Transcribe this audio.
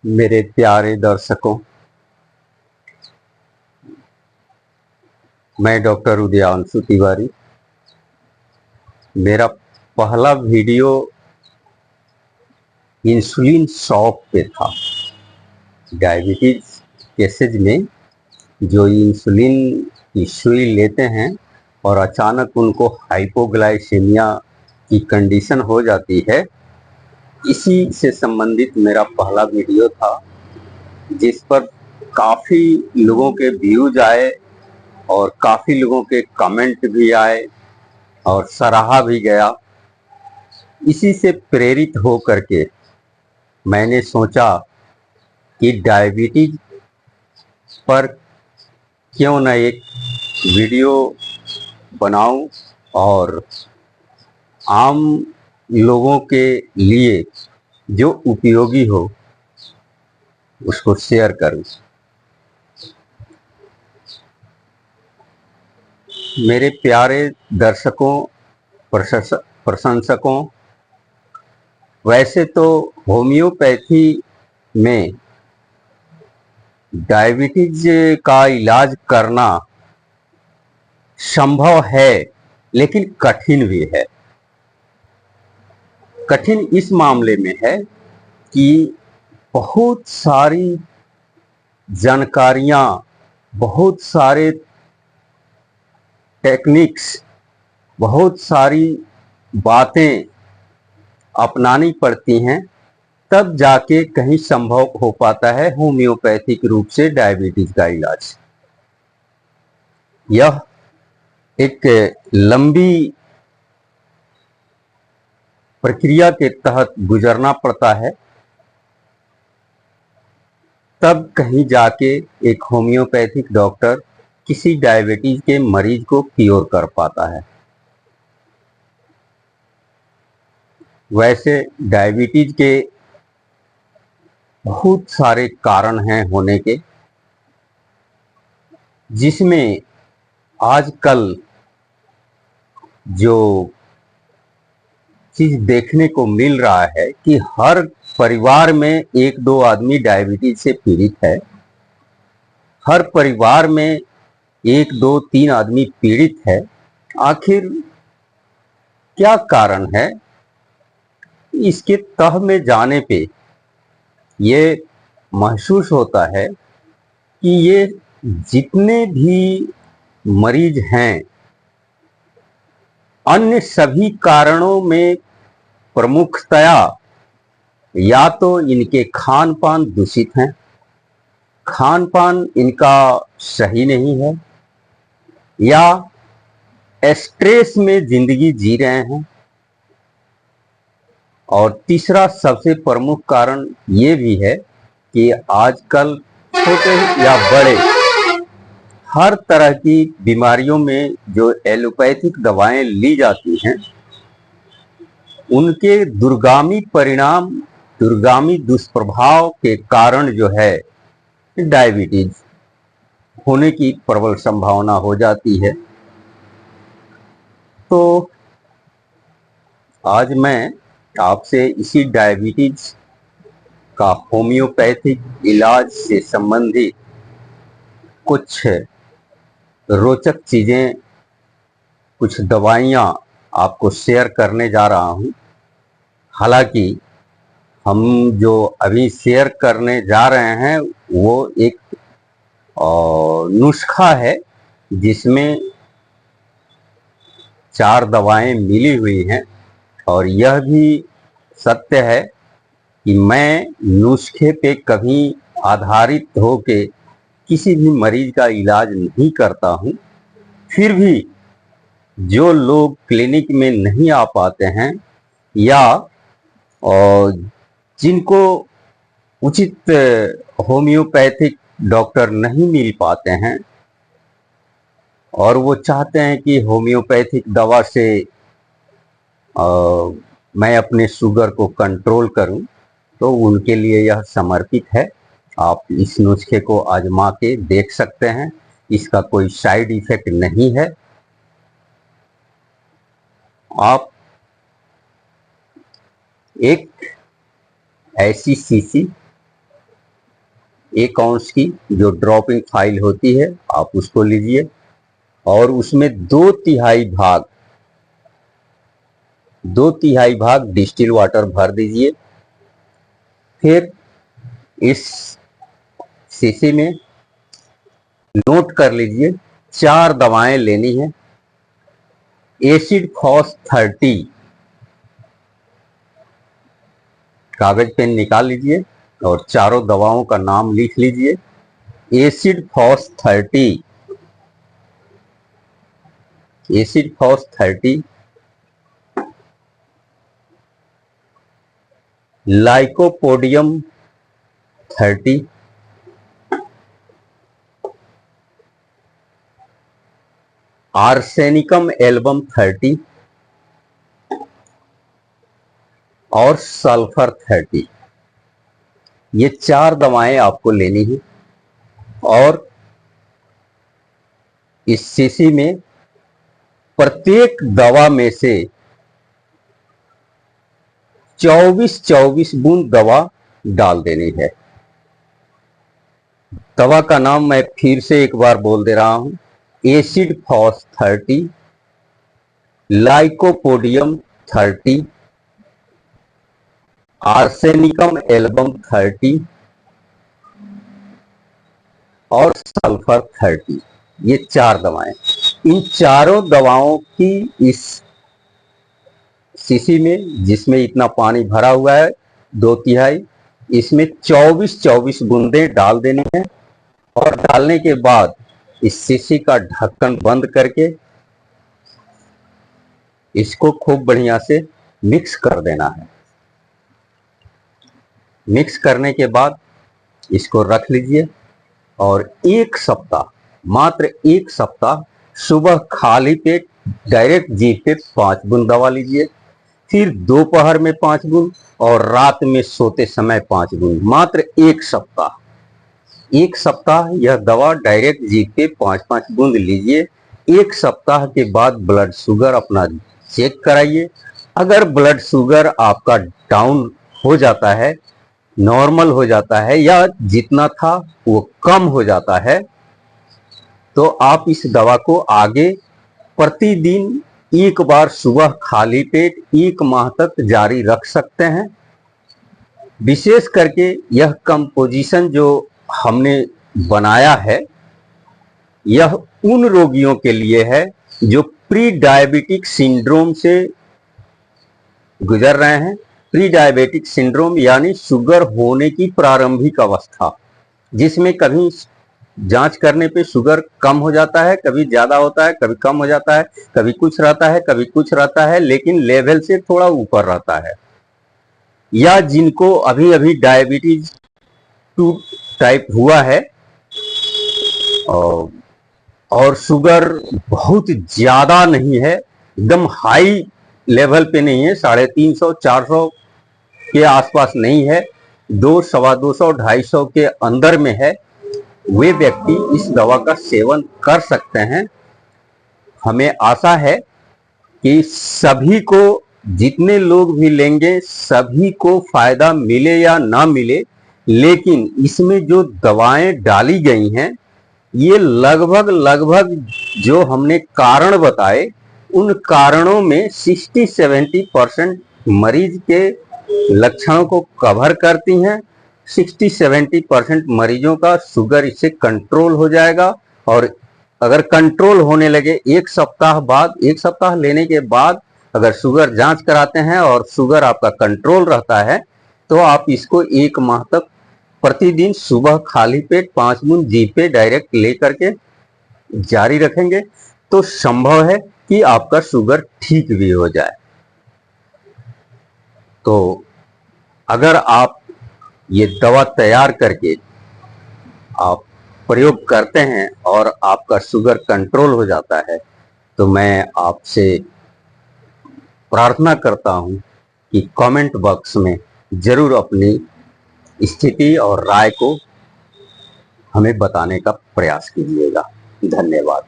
मेरे प्यारे दर्शकों, मैं डॉक्टर उदयांशु तिवारी। मेरा पहला वीडियो इंसुलिन शॉक पे था। डायबिटीज केसेज में जो इंसुलिन की सुई लेते हैं और अचानक उनको हाइपोग्लाइसेमिया की कंडीशन हो जाती है, इसी से संबंधित मेरा पहला वीडियो था, जिस पर काफ़ी लोगों के व्यूज आए और काफ़ी लोगों के कमेंट भी आए और सराहा भी गया। इसी से प्रेरित हो करके मैंने सोचा कि डायबिटीज पर क्यों न एक वीडियो बनाऊं और आम लोगों के लिए जो उपयोगी हो उसको शेयर करूं। मेरे प्यारे दर्शकों, प्रशंसकों, वैसे तो होम्योपैथी में डायबिटीज का इलाज करना संभव है, लेकिन कठिन भी है। कठिन इस मामले में है कि बहुत सारी जानकारियां, बहुत सारे टेक्निक्स, बहुत सारी बातें अपनानी पड़ती हैं, तब जाके कहीं संभव हो पाता है होम्योपैथिक रूप से डायबिटीज का इलाज। यह एक लंबी प्रक्रिया के तहत गुजरना पड़ता है, तब कहीं जाके एक होम्योपैथिक डॉक्टर किसी डायबिटीज के मरीज को क्योर कर पाता है। वैसे डायबिटीज के बहुत सारे कारण हैं होने के, जिसमें आजकल जो चीज देखने को मिल रहा है कि हर परिवार में एक दो आदमी डायबिटीज से पीड़ित है, हर परिवार में एक दो तीन आदमी पीड़ित है। आखिर क्या कारण है? इसके तह में जाने पे ये महसूस होता है कि ये जितने भी मरीज हैं, अन्य सभी कारणों में प्रमुखतया या तो इनके खान पान दूषित हैं, खान पान इनका सही नहीं है, या स्ट्रेस में जिंदगी जी रहे हैं, और तीसरा सबसे प्रमुख कारण ये भी है कि आजकल छोटे या बड़े हर तरह की बीमारियों में जो एलोपैथिक दवाएं ली जाती हैं, उनके दूरगामी परिणाम, दूरगामी दुष्प्रभाव के कारण जो है डायबिटीज होने की प्रबल संभावना हो जाती है। तो आज मैं आपसे इसी डायबिटीज का होम्योपैथिक इलाज से संबंधित कुछ रोचक चीजें, कुछ दवाइयाँ आपको शेयर करने जा रहा हूँ। हालांकि हम जो अभी शेयर करने जा रहे हैं वो एक नुस्खा है, जिसमें 4 दवाएं मिली हुई हैं, और यह भी सत्य है कि मैं नुस्खे पे कभी आधारित होके किसी भी मरीज का इलाज नहीं करता हूँ। फिर भी जो लोग क्लिनिक में नहीं आ पाते हैं या और जिनको उचित होम्योपैथिक डॉक्टर नहीं मिल पाते हैं और वो चाहते हैं कि होम्योपैथिक दवा से मैं अपने शुगर को कंट्रोल करूं, तो उनके लिए यह समर्पित है। आप इस नुस्खे को आजमा के देख सकते हैं, इसका कोई साइड इफेक्ट नहीं है। आप एक ऐसी शीशी 1 आउंस की जो ड्रॉपिंग फाइल होती है आप उसको लीजिए और उसमें 2 तिहाई भाग डिस्टिल वाटर भर दीजिए। फिर इस शीशी में नोट कर लीजिए 4 दवाएं लेनी है। एसिड फॉस 30, कागज पेन निकाल लीजिए और चारों दवाओं का नाम लिख लीजिए। Acid phos 30, acid phos 30, lycopodium 30, arsenicum album 30 और सल्फर 30। ये 4 दवाएं आपको लेनी है और इस शीशी में प्रत्येक दवा में से 24-24 बूंद दवा डाल देनी है। दवा का नाम मैं फिर से एक बार बोल दे रहा हूं। Acid phos 30, lycopodium 30, arsenicum album 30 और सल्फर 30। ये 4 दवाएं, इन चारों दवाओं की इस शीशी में, जिसमें इतना पानी भरा हुआ है 2 तिहाई, इसमें 24-24 बूंदें डाल देनी है और डालने के बाद इस शीशी का ढक्कन बंद करके इसको खूब बढ़िया से मिक्स कर देना है। मिक्स करने के बाद इसको रख लीजिए और 1 सप्ताह, मात्र 1 सप्ताह सुबह खाली पेट डायरेक्ट जीभ पे 5 बूंद दवा लीजिए, फिर दोपहर में 5 बूंद और रात में सोते समय 5 बूंद, मात्र 1 सप्ताह। 1 सप्ताह यह दवा डायरेक्ट जीभ पे 5-5 बूंद लीजिए। 1 सप्ताह के बाद ब्लड शुगर अपना चेक कराइए। अगर ब्लड शुगर आपका डाउन हो जाता है, नॉर्मल हो जाता है या जितना था वो कम हो जाता है, तो आप इस दवा को आगे प्रतिदिन 1 बार सुबह खाली पेट 1 माह तक जारी रख सकते हैं। विशेष करके यह कंपोजिशन जो हमने बनाया है, यह उन रोगियों के लिए है जो प्री डायबिटिक सिंड्रोम से गुजर रहे हैं। प्री डायबिटिक सिंड्रोम यानी शुगर होने की प्रारंभिक अवस्था, जिसमें कभी जांच करने पे शुगर कम हो जाता है, कभी ज्यादा होता है, कभी कम हो जाता है, कभी कुछ रहता है, कभी कुछ रहता है, लेकिन लेवल से थोड़ा ऊपर रहता है। या जिनको अभी अभी डायबिटीज 2 टाइप हुआ है और शुगर बहुत ज्यादा नहीं है, एकदम हाई लेवल पे नहीं है, 350-400 के आसपास नहीं है, 200, 250, 250 के अंदर में है, वे व्यक्ति इस दवा का सेवन कर सकते हैं। हमें आशा है कि सभी को, जितने लोग भी लेंगे सभी को फायदा मिले या ना मिले, लेकिन इसमें जो दवाएं डाली गई हैं ये लगभग जो हमने कारण बताए, उन कारणों में 60-70% मरीज के लक्षणों को कवर करती हैं। 60-70% मरीजों का शुगर इससे कंट्रोल हो जाएगा और अगर कंट्रोल होने लगे 1 सप्ताह बाद, 1 सप्ताह लेने के बाद अगर शुगर जांच कराते हैं और शुगर आपका कंट्रोल रहता है, तो आप इसको 1 माह तक प्रतिदिन सुबह खाली पेट 5 बूंद जीभ पे डायरेक्ट ले करके जारी रखेंगे तो संभव है कि आपका शुगर ठीक भी हो जाए। तो अगर आप ये दवा तैयार करके आप प्रयोग करते हैं और आपका शुगर कंट्रोल हो जाता है, तो मैं आपसे प्रार्थना करता हूं कि कमेंट बॉक्स में जरूर अपनी स्थिति और राय को हमें बताने का प्रयास कीजिएगा। धन्यवाद।